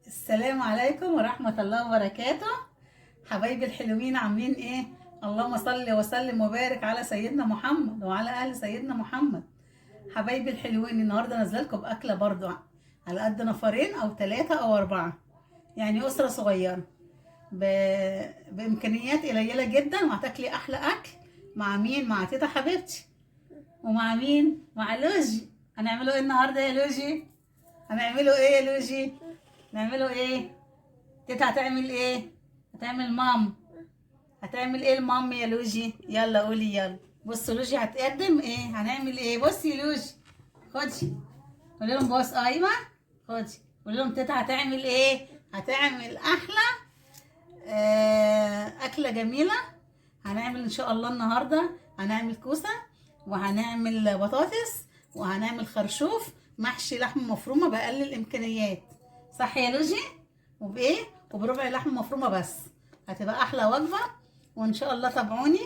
السلام عليكم ورحمة الله وبركاته. حبايبي الحلوين عاملين ايه؟ اللهم صل وسلم وبارك على سيدنا محمد وعلى اهل سيدنا محمد. حبايبي الحلوين النهارده نازله لكم باكله برضو على قد نفرين او 3 او 4، يعني اسره صغيره ب... بامكانيات قليله جدا، وهتاكلي احلى اكل. مع مين؟ مع تيتا حبيبتي. ومع مين؟ مع لوجي. هنعمله ايه النهارده يا لوجي؟ هنعمله ايه يا لوجي؟ نعمله ايه؟ تيتا هتعمل ايه؟ هتعمل مام. هتعمل ايه المام يا لوجي؟ يلا قولي يلا. بصوا لوجي هتقدم ايه؟ هنعمل ايه؟ بصي يا لوجي، خدي قولي لهم بص. ايوه خدي قولي لهم تيتا هتعمل ايه؟ هتعمل احلى اكله جميله. هنعمل ان شاء الله النهارده، هنعمل كوسه وهنعمل بطاطس وهنعمل خرشوف محشي لحمه مفرومه باقل الامكانيات. صح يا لوجي؟ وبايه؟ وبربع لحمه مفرومه بس. هتبقى احلى وجبه، وان شاء الله تابعوني،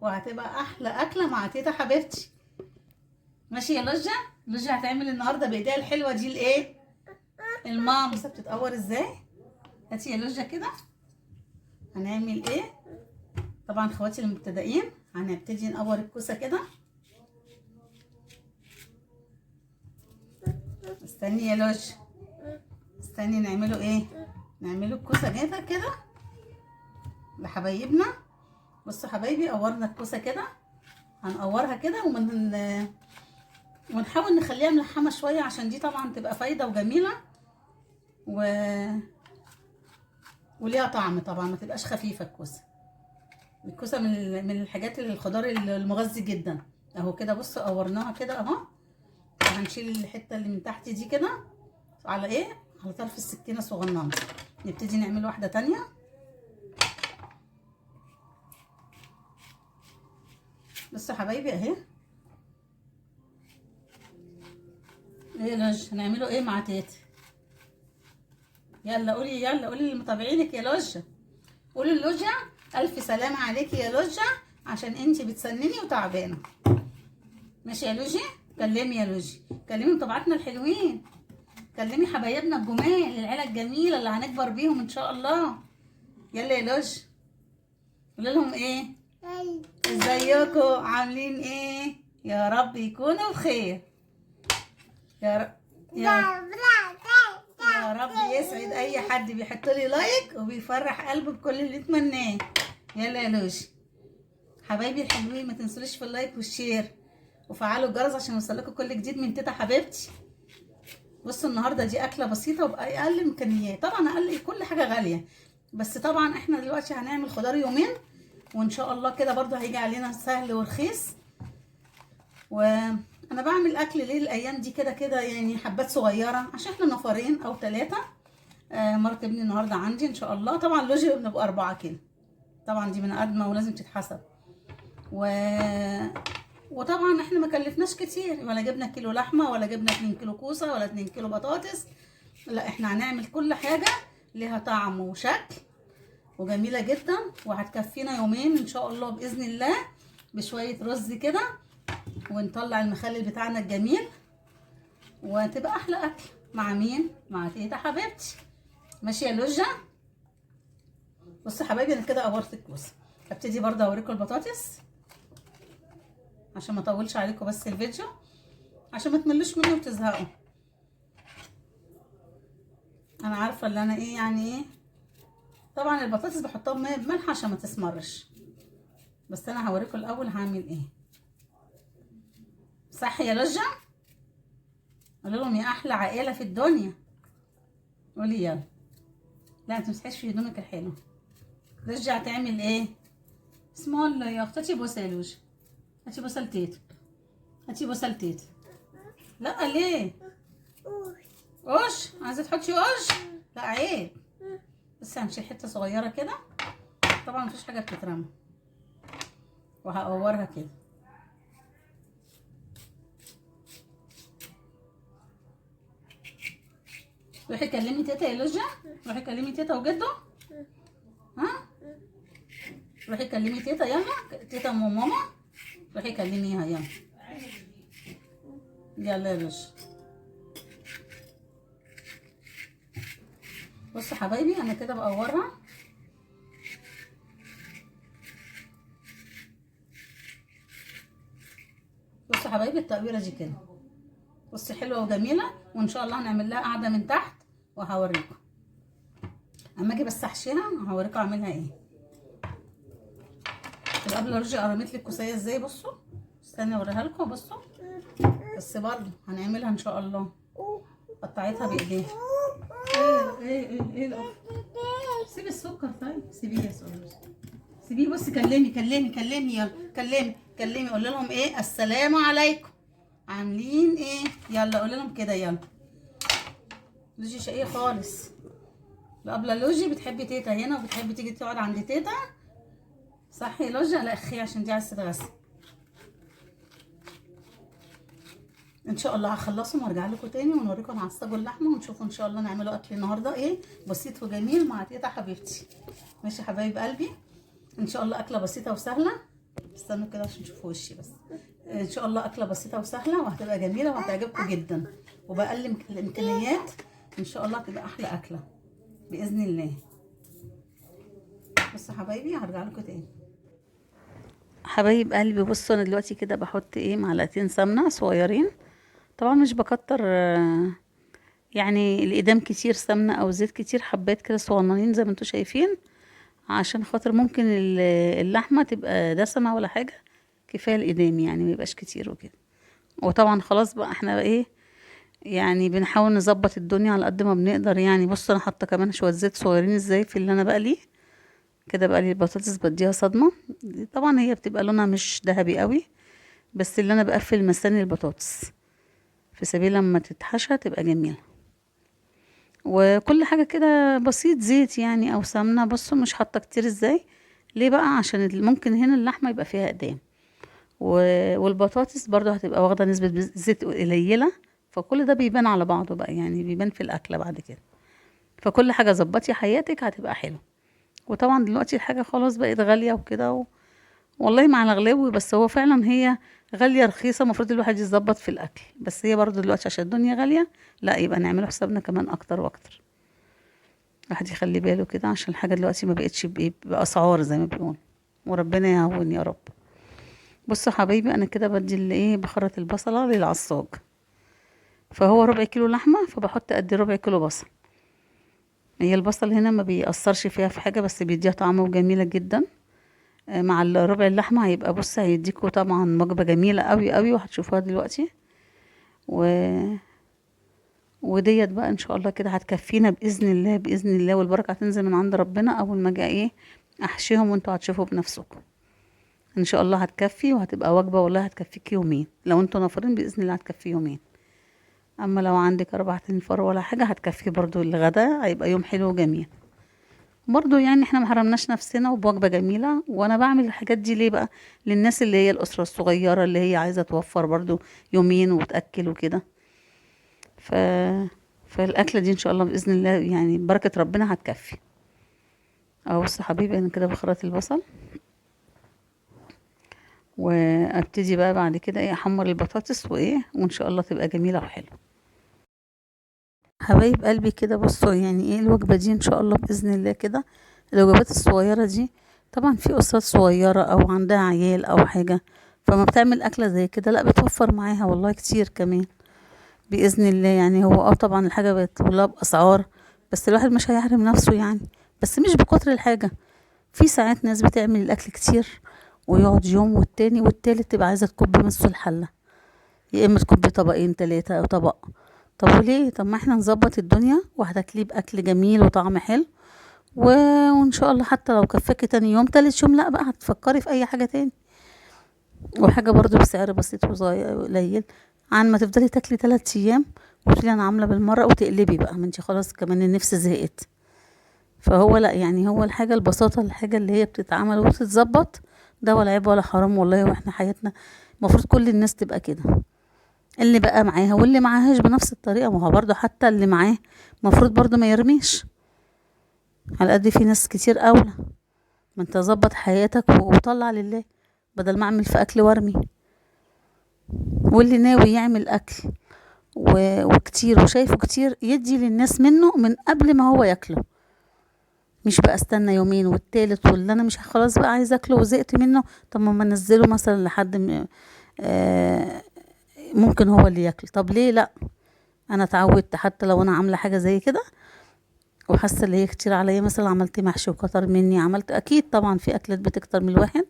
وهتبقى احلى اكله مع تيتا حبيبتي. ماشي يا لوجة؟ لوجة هتعمل النهارده بايديها الحلوه دي الايه؟ المام. بصي بتتقور ازاي. هاتي يا لوجة كده. هنعمل ايه؟ طبعا اخواتي المبتدئين هنبتدي نقور الكوسه كده. استني يا لوجة، استني. نعمله ايه؟ نعمله الكوسه جاهزه كده لحبايبنا. بصوا حبايبي، قورنا الكوسه كده، هنقورها كده ونحاول نخليها ملحمه شويه، عشان دي طبعا تبقى فايده وجميله وليها طعم طبعا، ما تبقاش خفيفه الكوسه. الكوسه من الحاجات، الخضار المغذي جدا. اهو كده بصوا قورناها كده اهو. هنشيل الحته اللي من تحت دي كده على ايه؟ على طرف السكينه صغننه. نبتدي نعمل واحده تانية. بصوا حبايبي اهي. ايه لوج هنعمله ايه مع تيتا؟ يلا قولي، يلا قولي لمتابعينك يا لوجة. قولي لوجة الف سلامة عليكي يا لوجة، عشان انتي بتسنني وتعبانه. ماشي يا لوجي؟ كلمي يا لوجي، كلمي متابعاتنا الحلوين، كلمي حبايبنا الجمال، العيله الجميله اللي هنكبر بيهم ان شاء الله. يلا يا لوجي قولي لهم ايه؟ ازيكم عاملين ايه؟ يا رب يكونوا بخير. يا رب يا رب يسعد اي حد بيحط لي لايك وبيفرح قلبه بكل اللي يتمناه. يلا يا لوجي حبايبي الحلوين، ما تنسوليش في اللايك والشير وفعلوا الجرس عشان يوصلكوا كل جديد من تيتا حبيبتي. بصوا النهارده دي اكله بسيطه وباقل امكانيات، طبعا اقل كل حاجه غاليه، بس طبعا احنا دلوقتي هنعمل خضار يومين، وان شاء الله كده برضو هيجي علينا سهل ورخيص. وانا بعمل اكل ليه الايام دي كده كده، يعني حبات صغيره عشان احنا نفرين او 3. مرت ابني النهارده عندي ان شاء الله. طبعا لوجي بنبقى 4 كده، طبعا دي بني ادمه ولازم تتحسب. وطبعا احنا ما كلفناش كتير، ولا جبنا كيلو لحمه، ولا جبنا 2 كيلو كوسه، ولا 2 كيلو بطاطس. لا، احنا هنعمل كل حاجه ليها طعم وشكل وجميله جدا، وهتكفينا يومين ان شاء الله باذن الله، بشويه رز كده، ونطلع المخلل بتاعنا الجميل، وتبقى احلى اكل. مع مين؟ مع تيتا حبيبتي. ماشي يا لوجة؟ بصوا حبايبي، انا كده قورت الكوسه. هبتدي برضه اوريكم البطاطس عشان ما اطولش عليكم بس الفيديو، عشان ما تملوش مني وتزهقوا. انا عارفه اللي انا ايه، يعني ايه. طبعا البطاطس بحطها بملح عشان ما تسمرش، بس انا هوريكم الاول هعمل ايه. صح يا لجة؟ قولوا لهم يا احلى عائله في الدنيا. قولي يلا. لا انت متمسحيش في هدومك الحلوه. لجة هتعمل ايه؟ اسم الله يا اختي. هاتي بوسه يا لوجة، هاتي بوسه لتيتا، هاتي بوسه لتيتا. لا ليه؟ قش عايزه تحطي قش؟ لا عيب. بس هنشيل حته صغيره كده، طبعا مفيش حاجه بتترمى، وهقورها كده. روحي كلمي تيتا يا لوجة، روحي كلمي تيتا وجدو. ها؟ روحي كلمي تيتا يلا، تيتا وماما، روحي كلميها يلا. يلا يا لوجة. بصوا حبايبي انا كده بقورها. بصوا حبايبي التقويره دي كده، بصي حلوه وجميله، وان شاء الله هنعمل لها قاعده من تحت وهوريكم. اما اجي بس احشيها هوريكم اعملها ايه. قبل ارجع قرمت لي الكوسيه ازاي. بصوا استني اوريها لكم. بصوا بس برضه هنعملها ان شاء الله. قطعتها بايديها. ايه سيبي السكر. طيب سيبيه يا سؤال، سيبيه. بصي كلمي يلا، كلمي قولي لهم ايه. السلام عليكم، عاملين ايه؟ يلا قولي لهم كده يلا. لوجي شقيه خالص. قبل لوجي بتحبي تيتا هنا وبتحبي تيجي تقعد عند تيتا، صح يا لوجي؟ لا اخي عشان دي عايزه تتغسل. ان شاء الله هخلصهم وارجع لكم تاني ونوريكم هنعصجوا اللحمه ونشوفوا ان شاء الله نعملوا اكل النهارده ايه بسيط وجميل مع تيتا حبيبتي. ماشي يا حبايب قلبي، ان شاء الله اكله بسيطه وسهله. استنوا كده عشان تشوفوا وشي بس. ان شاء الله اكله بسيطه وسهله وهتبقى جميله وهتعجبكم جدا، وبقل الامكانيات ان شاء الله هتبقى احلى اكله باذن الله. بصوا حبايبي هرجع لكم تاني. حبايب قلبي بصوا انا دلوقتي كده بحط ايه معلقتين سمنه صغيرين، طبعا مش بكتر يعني الإدام كتير سمنة أو زيت كتير، حبات كده صغننين زي ما انتوا شايفين، عشان خاطر ممكن اللحمة تبقى دسمة ولا حاجة. كفاية الإدام يعني ميبقاش كتير وكده. وطبعا خلاص بقى احنا ايه يعني بنحاول نظبط الدنيا على قد ما بنقدر يعني. بصوا انا حاطه كمان شويه زيت صغيرين ازاي في اللي انا بقلي كده. بقلي البطاطس بديها صدمه، طبعا هي بتبقى لونها مش ذهبي قوي، بس اللي انا بقفل مسام البطاطس في سبيل لما تتحشى تبقى جميله. وكل حاجة كده بسيط، زيت يعني او سمنة. بصوا مش حاطة كتير ازاي، ليه بقى؟ عشان ممكن هنا اللحمة يبقى فيها اقدام، والبطاطس برضو هتبقى واخدة نسبة زيت قليلة، فكل ده بيبان على بعضه بقى يعني، بيبان في الاكلة بعد كده. فكل حاجة ظبطي حياتك هتبقى حلو. وطبعا دلوقتي الحاجة خلاص بقت غالية وكده والله مع الغلاوي، بس هو فعلا هي غالية رخيصة. المفروض الواحد يظبط في الاكل، بس هي برضو دلوقتي عشان الدنيا غالية، لا يبقى نعمله حسابنا كمان اكتر واكتر. الواحد يخلي باله كده عشان الحاجة دلوقتي ما بقتش بأسعار زي ما بيقول، وربنا يهون يا رب. بصوا حبايبي انا كده بدي اللي ايه بخرط البصلة للعصاج. فهو ربع كيلو لحمة فبحط قد ربع كيلو بصل. هي البصل هنا ما بيأثرش فيها في حاجة، بس بيديها طعمه جميلة جدا. مع الربع اللحمة هيبقى بص هيديكوا طبعا وجبة جميلة قوي قوي، وهتشوفوها دلوقتي. و... وديت بقى ان شاء الله كده هتكفينا باذن الله باذن الله، والبركه هتنزل من عند ربنا اول ما اجي ايه احشيهم، وانتوا هتشوفوا بنفسكم ان شاء الله هتكفي، وهتبقى وجبه والله هتكفيك يومين. لو انتوا نافرين باذن الله هتكفي يومين، اما لو عندك 4 تنفار ولا حاجه هتكفي برضو الغدا، هيبقى يوم حلو وجميل برضو يعني. احنا ما حرمناش نفسنا وبوجبه جميله. وانا بعمل الحاجات دي ليه بقى؟ للناس اللي هي الاسره الصغيره اللي هي عايزه توفر برضو يومين وتاكل وكده. ف فالاكله دي ان شاء الله باذن الله يعني بركه ربنا هتكفي. اهو بص حبيبي انا كده بخرط البصل، وابتدي بقى بعد كده ايه احمر البطاطس وايه، وان شاء الله تبقى جميله وحلوه. حبايب قلبي كده بصوا يعني ايه الوجبه دي ان شاء الله باذن الله كده. الوجبات الصغيره دي طبعا في اسرات صغيره او عندها عيال او حاجه، فما بتعمل اكله زي كده لا بتوفر معاها والله كتير كمان باذن الله يعني. هو طبعا الحاجه بقت كلها باسعار، بس الواحد مش هيحرم نفسه يعني، بس مش بكتر الحاجه. في ساعات ناس بتعمل الاكل كتير ويقعد يوم والتاني والتالت تبقى عايزه تكب نص الحله، يا اما تكب طبقين 3 او طبق. طب وليه؟ طب ما احنا نظبط الدنيا وهتاكليه باكل جميل وطعم حلو وان شاء الله حتى لو كفاكي تاني يوم تالت يوم لا بقى هتفكري في اي حاجه تاني، وحاجه برضو بسعر بسيط قليل، عن ما تفضلي تاكلي 3 ايام وتقولي انا عامله بالمره وتقلبي بقى ما انتي خلاص كمان النفس زهقت. فهو لا يعني هو الحاجه البساطه، الحاجه اللي هي بتتعمل وتتظبط، ده ولا عيب ولا حرام والله. واحنا حياتنا المفروض كل الناس تبقى كده، اللي بقى معاها واللي معاهاش بنفس الطريقه. ما هو برضو حتى اللي معاه المفروض برضو ما يرميش، على قد في ناس كتير اولى. ما انت ظبط حياتك وطلع لله، بدل ما اعمل في اكل وارمي. واللي ناوي يعمل اكل وكتير وشايفه كتير، يدي للناس منه من قبل ما هو ياكله، مش بقى استنى يومين والتالت واللي انا مش خلاص بقى عايزه اكله وزهقت منه. طب ما انزله مثلا لحد آه ممكن هو اللي ياكل. طب ليه لا؟ انا اتعودت حتى لو انا عامله حاجه زي كده وحاسه اللي هي كتير عليا، مثلا عملت محشي وكتر مني، عملت اكيد طبعا في اكلات بتكتر من الواحد.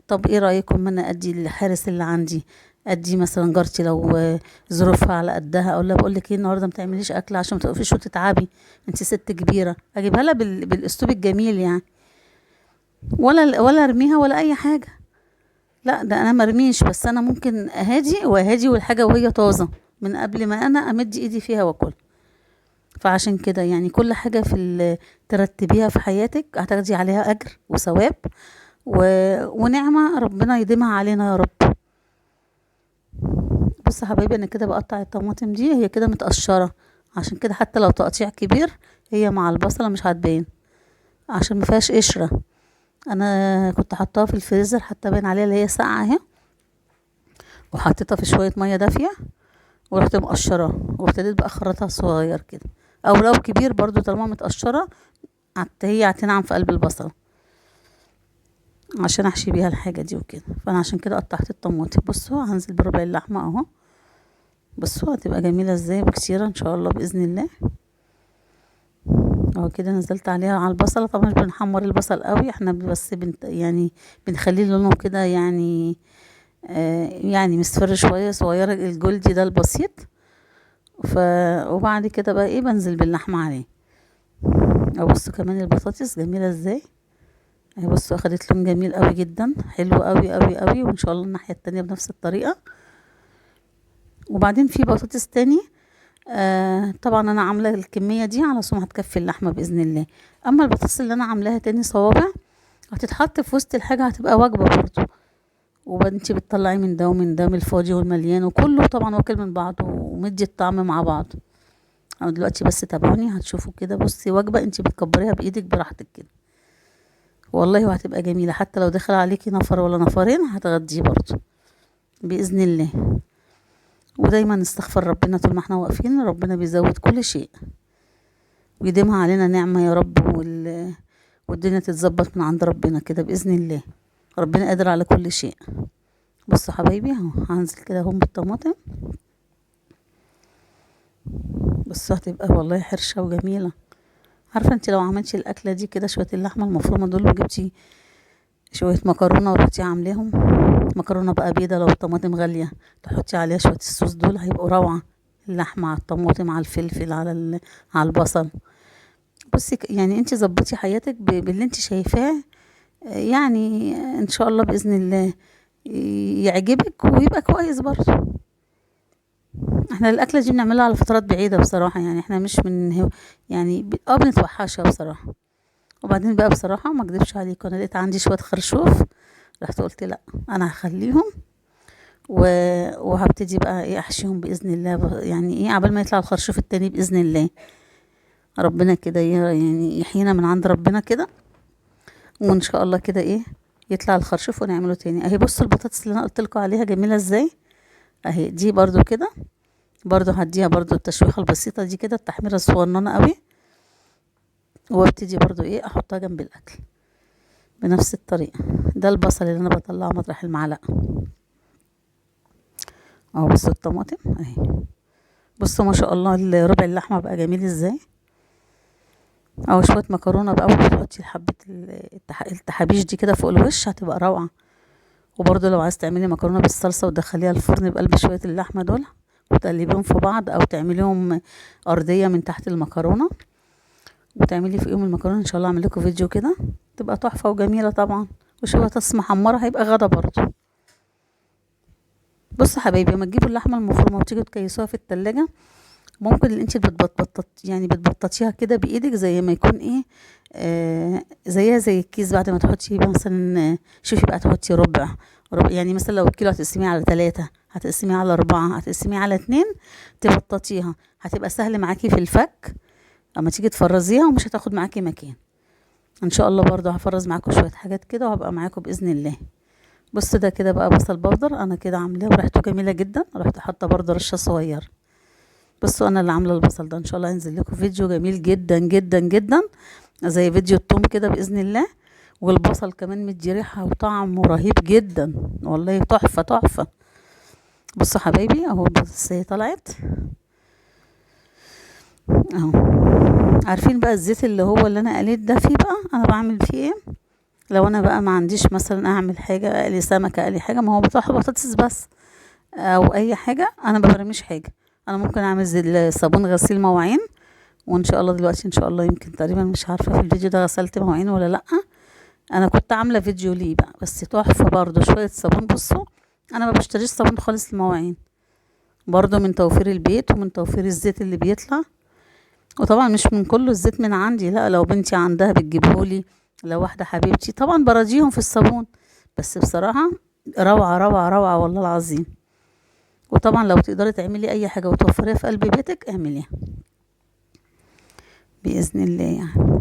طب ايه رايكم انا ادي الحارس اللي عندي، ادي مثلا جارتي لو ظروفها على قدها، اقول لها بقول لك ايه النهارده ما تعمليش اكل عشان ما تقفيش وتتعبي، انت ست كبيره، اجيبها لها بالاسلوب الجميل يعني، ولا ارميها ولا اي حاجه. لا ده انا مرميش، بس انا ممكن اهادي والحاجه وهي طازه من قبل ما انا امد ايدي فيها واكل. فعشان كده يعني كل حاجه ترتبيها في حياتك هتاخدي عليها اجر وثواب و... ونعمه ربنا يديمها علينا يا رب. بص يا حبايبي، انا كده بقطع الطماطم دي، هي كده متقشره، عشان كده حتى لو تقطيع كبير هي مع البصله مش هتبان عشان ما فيهاش قشره. انا كنت حطاها في الفريزر حتى باين عليها اللي هي ساقعه اهي، وحطيتها في شويه ميه دافيه ورحت مقشراه، وابتديت بقى اخرطها صغير كده، او لو كبير برضو طالما متقشره هي هتنعم في قلب البصله عشان احشي بيها الحاجه دي وكده. فانا عشان كده قطعت الطماطم. بصوا هنزل بربع اللحمه اهو، بصوا هتبقى جميله ازاي وكتيره ان شاء الله باذن الله. اهو كده نزلت عليها على البصله. طبعا مش بنحمر البصل قوي احنا، بس يعني بنخليه لونه كده يعني يعني مصفر شويه صغيره، الجلدي ده البسيط. ف وبعد كده بقى ايه بنزل باللحمه عليه. بصوا كمان البطاطس جميله ازاي اهي، بصوا اخدت لون جميل قوي جدا، حلو قوي قوي قوي، وان شاء الله الناحيه التانية بنفس الطريقه. وبعدين في بطاطس تاني طبعا انا عامله الكميه دي على سمعة هتكفي اللحمه باذن الله. اما البطاطس اللي انا عاملاها تاني صوابع هتتحط في وسط الحاجه، هتبقى وجبه برضو. وبعدين انتي بتطلعي من ده ومن ده، من الفاضي والمليان وكله طبعا واكل من بعضه ومدي الطعم مع بعض. انا دلوقتي بس تابعوني هتشوفوا كده. بصي وجبه انتي بتكبريها بايدك براحتك كده والله، وهتبقى جميله. حتى لو دخل عليكي نفر ولا نفرين هتغديه برضو باذن الله. ودايما نستغفر ربنا طول ما احنا واقفين، ربنا بيزود كل شيء ويديمها علينا نعمة يا رب، والدنيا تتظبط من عند ربنا كده بإذن الله. ربنا قادر على كل شيء. بصوا حبايبي اهو هنزل كده هم بالطماطم. بصوا هتبقى والله حرشة وجميلة. عارفة انت لو عملتي الأكلة دي كده شوية اللحمة المفرومة دول، وجبتي شوية مكرونة ورحتي عاملاهم مكرونة بقى بيضة، لو الطماطم غالية تحطي عليها شوية الصوص دول هيبقوا روعة. اللحمة على الطماطم على الفلفل على البصل. بصي يعني انت ظبطي حياتك باللي انت شايفاه يعني ان شاء الله باذن الله يعجبك ويبقى كويس برضه. احنا الاكله دي بنعملها على فترات بعيده بصراحه، يعني احنا مش من يعني بنتوحشها بصراحه. وبعدين بقى بصراحه ما اكدبش عليكم، انا لقيت عندي شويه خرشوف، رحت قلت لا انا هخليهم و... وهبتدي بقى ايه احشيهم باذن الله يعني ايه عبال ما يطلع الخرشوف التاني باذن الله. ربنا كده يعني يحيينا من عند ربنا كده، وان شاء الله كده ايه يطلع الخرشوف ونعمله تاني. اهي بصوا البطاطس اللي انا قلت لكم عليها جميله ازاي اهي، دي برضو كده برضو هديها برضو التشويحه البسيطه دي كده، التحميره الصغننه قوي، وابتدي برضو ايه احطها جنب الاكل بنفس الطريقه. ده البصل اللي انا بطلعه مطرح المعلقه اهو. بصوا الطماطم اهي، بصوا ما شاء الله ربع اللحمه بقى جميل ازاي. او شويه مكرونه بقى وتحطي حبه التحابيش دي كده فوق الوش هتبقى روعه. وبرضه لو عايز تعملي مكرونه بالصلصه وتدخليها الفرن بقلب شويه اللحمه دول وتقلبيهم في بعض، او تعمليهم ارضيه من تحت المكرونه وتعملي فوقيهم المكرونه، ان شاء الله اعمل لكم فيديو كده تبقى تحفه وجميله طبعا. وشويه بطاطس محمره هيبقى غدا برضه. بصوا حبايبي لما تجيبوا اللحمه المفرومه وتيجوا تكيسوها في التلاجة، ممكن اللي انت يعني بتبططيها كده بايدك زي ما يكون ايه زيها زي الكيس. بعد ما تحطي مثلا شوفي بقى تحطي ربع يعني مثلا لو الكيلو هتقسميه على 3، هتقسميه على 4، هتقسميه على 2، تبططيها هتبقى سهل معاكي في الفك اما تيجي تفرزيها، ومش هتاخد معاكي مكان. ان شاء الله برضو هفرز معاكم شويه حاجات كده وهبقى معاكم باذن الله. بص ده كده بقى بصل بودر انا كده عاملاه وريحته جميله جدا، رحت حاطه برضو رشه صغيره بصوا انا اللي عامله البصل ده، ان شاء الله هينزل لكم فيديو جميل جدا جدا جدا زي فيديو التوم كده باذن الله. والبصل كمان مدي ريحه وطعم رهيب جدا، والله تحفه تحفه. بصوا حبايبي اهو بس هي طلعت اهو. عارفين بقى الزيت اللي هو اللي انا قليت ده فيه بقى انا بعمل فيه ايه؟ لو انا بقى ما عنديش مثلا اعمل حاجه، اقلي سمكه اقلي حاجه، ما هو بطاطا بطاطس بس او اي حاجه، انا ما برميش حاجه. انا ممكن اعمل زي صابون غسيل مواعين، وان شاء الله دلوقتي ان شاء الله يمكن تقريبا مش عارفه في الفيديو ده غسلت مواعين ولا لا. انا كنت عامله فيديو ليه بقى بس تحفه برضو. شويه صابون، بصوا انا ما بشتريش صابون خالص للمواعين، برضو من توفير البيت ومن توفير الزيت اللي بيطلع. وطبعا مش من كله الزيت من عندي، لا، لو بنتي عندها بتجيبهولي، لو واحده حبيبتي طبعا براجيهم في الصابون. بس بصراحه روعه روعه روعه والله العظيم. وطبعا لو تقدري تعملي اي حاجه وتوفريها في قلب بيتك اعمليها باذن الله يعني.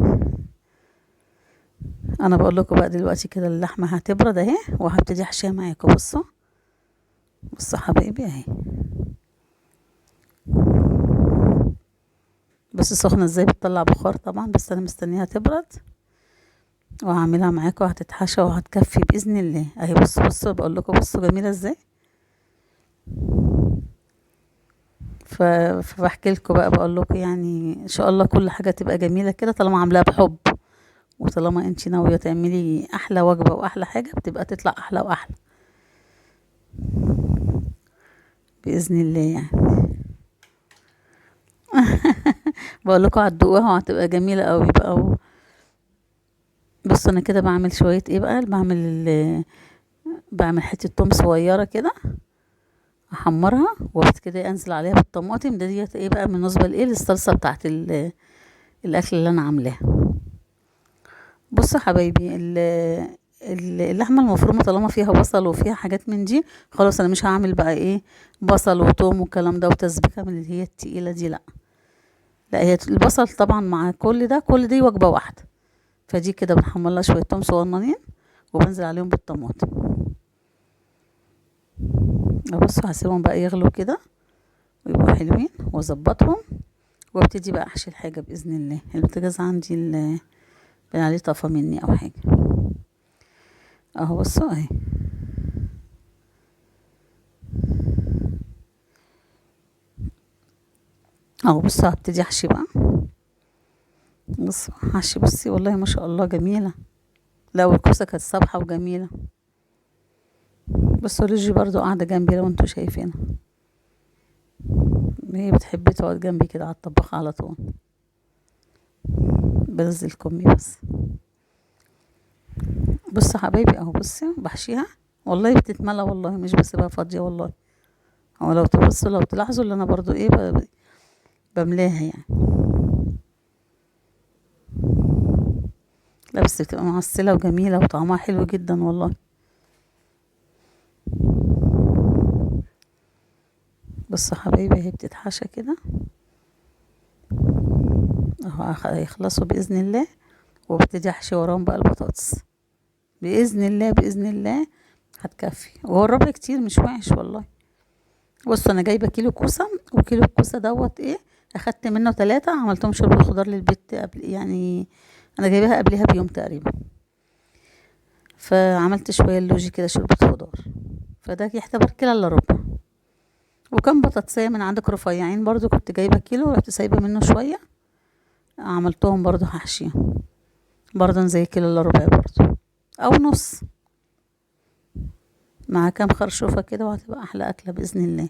انا بقول لكم بقى دلوقتي كده اللحمه هتبرد اهي وهبتدي احشيها معاكم. بصوا بصوا حبايبي اهي، بس سخنه ازاي بتطلع بخار طبعا، بس انا مستنيها تبرد وهعملها معاكم وهتتحشى وهتكفي باذن الله اهي. بصوا بصوا بقول لكم بصوا جميله ازاي. فبحكي لكم بقى بقول لكم يعني ان شاء الله كل حاجه تبقى جميله كده طالما عاملاها بحب، وطالما انتي ناويه تعملي احلى وجبه واحلى حاجه بتبقى تطلع احلى واحلى باذن الله يعني. بقول لكم هتدوقوها وهتبقى جميله قوي بقى بصوا انا كده بعمل شويه ايه بقى، بعمل حته توم صغيره كده احمرها، وبعد كده انزل عليها بالطماطم. ديت ايه بقى بالنسبه لايه للصلصه بتاعت الاكل اللي انا عاملاه. بصوا حبايبي اللحمه المفرومه طالما فيها بصل وفيها حاجات من دي، خلاص انا مش هعمل بقى ايه بصل وتوم والكلام ده وتسبيكه من اللي هي التقيله دي، لا لا، هي البصل طبعا مع كل ده كل دي وجبه واحده. فدي كده بنحمر لها شويه توم صغننين وبنزل عليهم بالطماطم. بصوا هسيبهم بقى يغلوا كده ويبقوا حلوين واظبطهم، وابتدي بقى احشي الحاجه باذن الله. البوتاجاز عندي بين عليه طفى مني او حاجه اهو. بصوا اهي اهو. بصوا هبتدي احشي بقى. بصوا هحشي، بصي والله ما شاء الله جميله. لا والكوسه كانت صابحه وجميله. بصوا ريجي برضو قاعده جنبي لو انتوا شايفينها، هي بتحب تقعد جنبي كده على الطباخ على طول. بنزل كمي بس. بصوا حبايبي اهو، بصي بحشيها والله بتتملى، والله مش بسيبها فاضيه والله. او لو تبصوا لو تلاحظوا اللي انا برضو ايه بملاها يعني. لا بس بتبقى معسله وجميله وطعمها حلو جدا والله. بصوا حبايبي اهي بتتحشى كده اهو، هيخلصوا باذن الله وابتدي احشي وراهم بقى البطاطس باذن الله. باذن الله هتكفي، وهو الربع كتير مش وحش والله. بصوا انا جايبه كيلو كوسه، وكيلو الكوسه دوت ايه اخدت منه 3 عملتهم شوربه خضار للبيت قبل يعني، انا جايباها قبلها بيوم تقريبا. فعملت شويه اللوجي كده شوربه خضار، فده يعتبر كيلو الا ربع. وكان بطاطسية من عندك رفيعين برضو كنت جايبه كيلو، رحت سايبه منه شويه عملتهم برضو هحشيهم برضو زي كيلو الا ربع برضو او نص، مع كام خرشوفه كده وهتبقى احلى اكله باذن الله.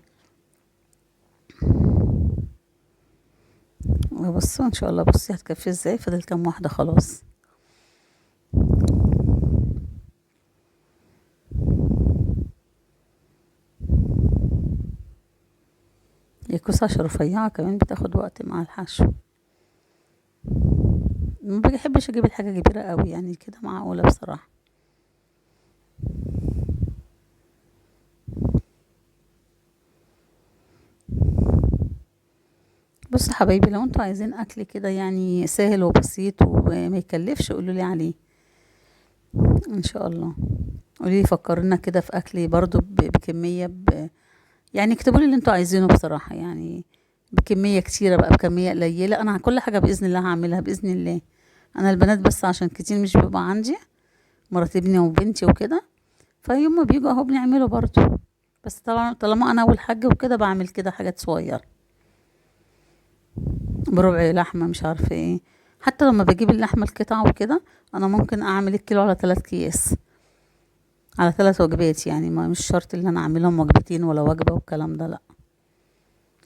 وبصوا ان شاء الله بصي هتكفي ازاي، فاضل كام واحده خلاص. الكوسه عشان رفيعه كمان بتاخد وقت مع الحشو، ما بحبش اجيب الحاجه كبيره قوي يعني، كده معقوله بصراحه. بصوا حبايبي لو انتوا عايزين اكل كده يعني سهل وبسيط وما يكلفش قولوا لي عليه ان شاء الله. قولي لي فكرنا كده في اكل برضو بكميه يعني اكتبوا لي اللي انتوا عايزينه بصراحه يعني. بكمية كتيرة بقى بكمية قليلة. انا كل حاجة بإذن الله هعملها بإذن الله. انا البنات بس عشان كتير مش بيبقى عندي، مرات ابني وبنتي وكده، فيوم ما بيجوا اهو بنعمله برضو. بس طالما انا اول حاجة وكده بعمل كده حاجات صغيرة، بربع لحمة مش عارفة ايه. حتى لما بجيب اللحمة القطع وكده انا ممكن اعمل الكيلو على 3 اكياس، على 3 وجبات. يعني ما مش شرط ان انا اعملهم وجبتين ولا وجبة والكلام ده، لا.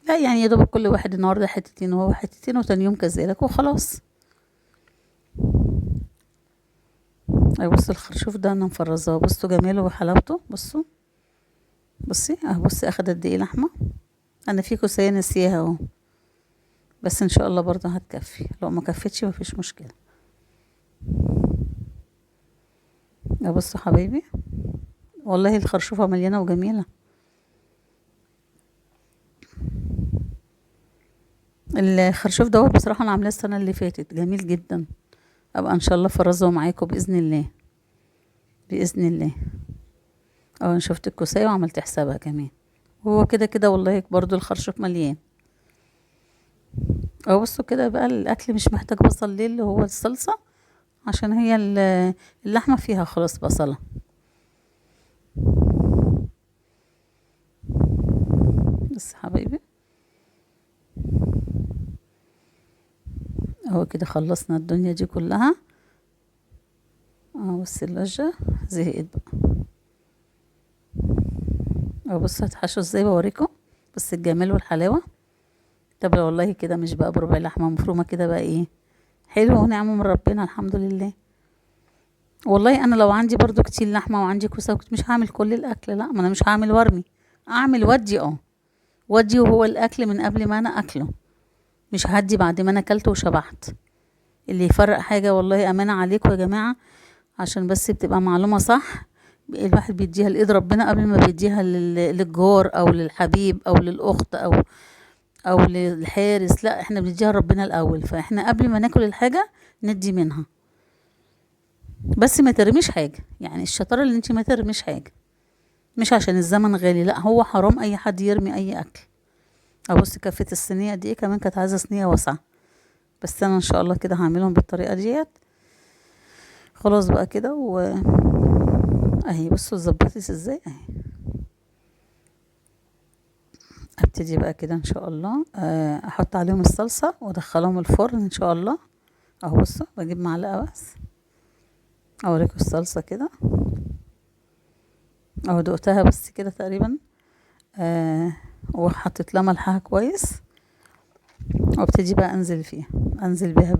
لا يعني يا دوب كل واحد النهارده حتتين وهو حتتين وتاني يوم كذلك وخلاص. اي بصوا الخرشوف ده انا مفرزاه، بصوا جماله وحلاوته. بصوا بصي اهو، بصي اخد قد ايه لحمه. انا في كوسيه نسيها اهو، بس ان شاء الله برضه هتكفي. لو ما كفتش مفيش مشكله. اهو بصوا حبايبي، والله الخرشوفه مليانه وجميله. الخرشوف دوت بصراحه انا عاملاه السنه اللي فاتت، جميل جدا. ابقى ان شاء الله فرزه معاكم باذن الله، باذن الله. اه انا شفت الكوسيه وعملت حسابها كمان. هو كده كده والله برضو الخرشوف مليان. اه بصوا كده بقى الاكل مش محتاج بصل ليه، اللي هو الصلصه، عشان هي اللحمه فيها خلاص بصله. بس حبايبي اهو كده خلصنا الدنيا دي كلها. اه بس اللجة زهقت بقى. اه بصوا هتحشوا ازاي بوريكم، بس الجمال والحلاوه. طب والله كده مش بقى بربع لحمه مفرومه كده بقى ايه، حلو ونعمه من ربنا الحمد لله. والله انا لو عندي برضو كتير لحمه وعندي كوسه كنت مش هعمل كل الاكل، لا. ما انا مش هعمل وارمي، اعمل ودي. اه ودي، وهو الاكل من قبل ما انا اكله، مش هدي بعد ما انا اكلته وشبعت. اللي يفرق حاجه والله امانه عليكم يا جماعه، عشان بس بتبقى معلومه صح. الواحد بيديها لايد ربنا قبل ما بيديها للجار او للحبيب او للاخت او للحارس. لا احنا بنديها لربنا الاول، فاحنا قبل ما ناكل الحاجه ندي منها. بس ما ترميش حاجه، يعني الشطاره اللي انت ما ترميش حاجه، مش عشان الزمن غالي، لا هو حرام اي حد يرمي اي اكل. ابص كفة الصينيه دي كمان كانت عايزه صينيه واسعه، بس انا ان شاء الله كده هعملهم بالطريقه ديت. خلاص بقى كده اهي بصوا اتظبطت ازاي اهي. ابتدي بقى كده ان شاء الله احط عليهم الصلصه وادخلهم الفرن ان شاء الله. اهو بصوا بجيب معلقه بس اوريكم الصلصه كده اهو، دقتها بس كده تقريبا. آه وحطيت لها ملحها كويس، وابتدي بقى انزل فيها، انزل بيها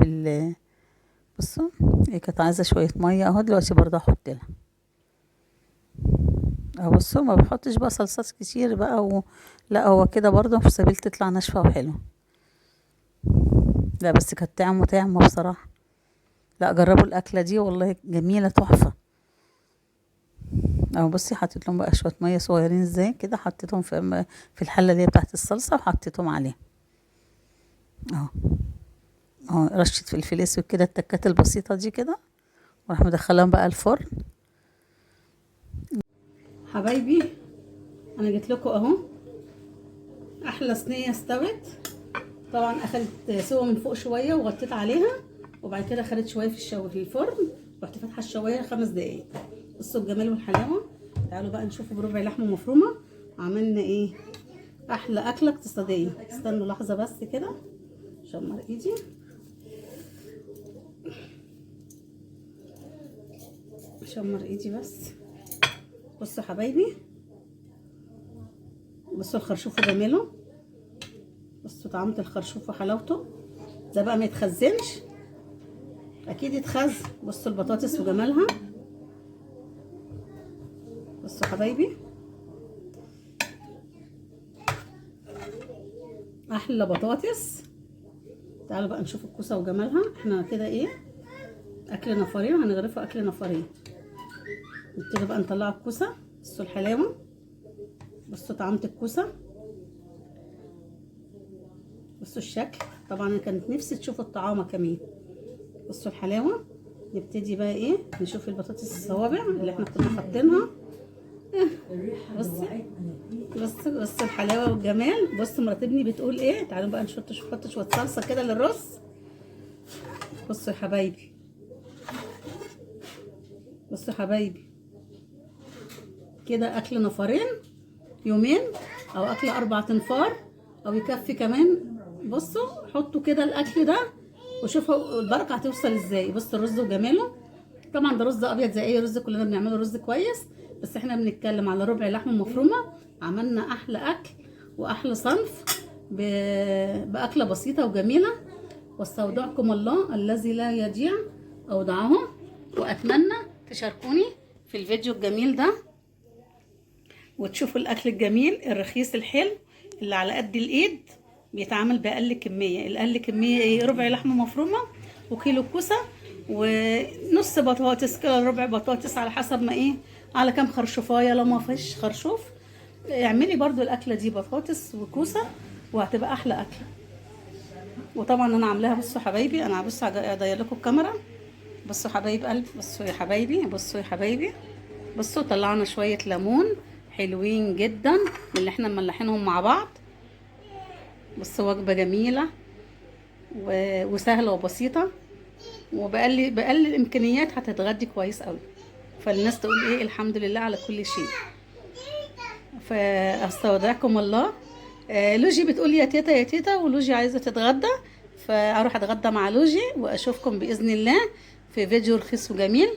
بصوا هي كانت عايزه شويه ميه اهو، دلوقتي برضه احط لها اهو. بصوا ما بحطش بقى صلصات كتير بقى لا هو كده برضه في سبيل تطلع ناشفه وحلوه. لا بس كانت طعمه بصراحه. لا جربوا الاكله دي والله جميله تحفه. اهو بصي حطيت لهم بقى شويه ميه صغيرين ازاي كده، حطيتهم في الحله اللي هي بتاعت الصلصه وحطيتهم عليها اهو. اهو رشه فلفل اسود كده، التكات البسيطه دي كده، وراح مدخلهم بقى الفرن. حبايبي انا جيت لكم اهو، احلى صينيه استوت. طبعا اخدت سوا من فوق شويه وغطيت عليها، وبعد كده خدت شويه في الفرن، رحت فاتحه الشوايه 5 دقايق. بصوا الجمال والحلاوه. تعالوا بقى نشوفوا بربع لحمه مفرومه عملنا ايه، احلى اكله اقتصاديه. استنوا لحظه بس كده، شمر ايدي. شمر ايدي بس. بصوا حبايبي، بصوا الخرشوف وجماله، بصوا طعمه الخرشوف وحلاوته. ده بقى ما يتخزنش، اكيد يتخزن. بصوا البطاطس وجمالها. بصوا حبايبي احلى بطاطس. تعالوا بقى نشوف الكوسه وجمالها. احنا كده ايه، اكل نفرين، وهنغرفه اكل نفرين. نبتدي بقى نطلع الكوسه. بصوا الحلاوه، بصوا طعمه الكوسه، بصوا الشكل. طبعا انا كانت نفسي تشوفوا الطعامه كمان. بصوا الحلاوه. نبتدي بقى ايه، نشوف البطاطس الصوابع اللي احنا كنا حاطينها. بص الحلاوه والجمال. بص مرات ابني بتقول ايه. تعالوا بقى نحط شويه صلصه كده للرز. بصوا يا حبايبي، بصوا يا حبايبي، كده اكل نفرين يومين، او اكل 4 تنفار، او يكفي كمان. بصوا حطوا كده الاكل ده وشوفوا البركه هتوصل ازاي. بصوا الرز وجماله. طبعا ده رز ابيض زي اي رز كلنا بنعمله، رز كويس، بس احنا بنتكلم على ربع لحمه مفرومه. عملنا احلى اكل واحلى صنف باكله بسيطه وجميله. واستودعكم الله الذي لا يضيع اودعه. واتمنى تشاركوني في الفيديو الجميل ده وتشوفوا الاكل الجميل الرخيص الحلو اللي على قد الايد، بيتعمل باقل كميه. الاقل كميه ايه؟ ربع لحمه مفرومه وكيلو كوسه ونص بطاطس كده، ربع بطاطس على حسب ما ايه، على كام خرشوفايه. لو ما فيش خرشوف اعملي برضو الاكله دي بطاطس وكوسه وهتبقى احلى اكله. وطبعا انا عاملاها. بصوا حبايبي، انا بصوا هدير لكم الكاميرا. بصوا حبايب قلبي، بصوا يا حبايبي، بصوا يا حبايبي، بصوا طلعنا شويه ليمون حلوين جدا من اللي احنا مملحينهم مع بعض. بصوا وجبه جميله وسهله وبسيطه، وبقلل الامكانيات هتتغدي كويس قوي. فالناس تقول ايه الحمد لله على كل شيء. فاستودعكم الله. لوجي بتقول يا تيتا يا تيتا، ولوجي عايزه تتغدى، فاروح اتغدى مع لوجي واشوفكم باذن الله في فيديو رخيص وجميل.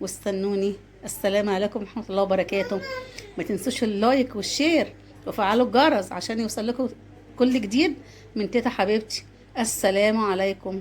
واستنوني. السلام عليكم ورحمه الله وبركاته. ما تنسوش اللايك والشير وفعلوا الجرس عشان يوصل لكم كل جديد من تيتا حبيبتي. السلام عليكم.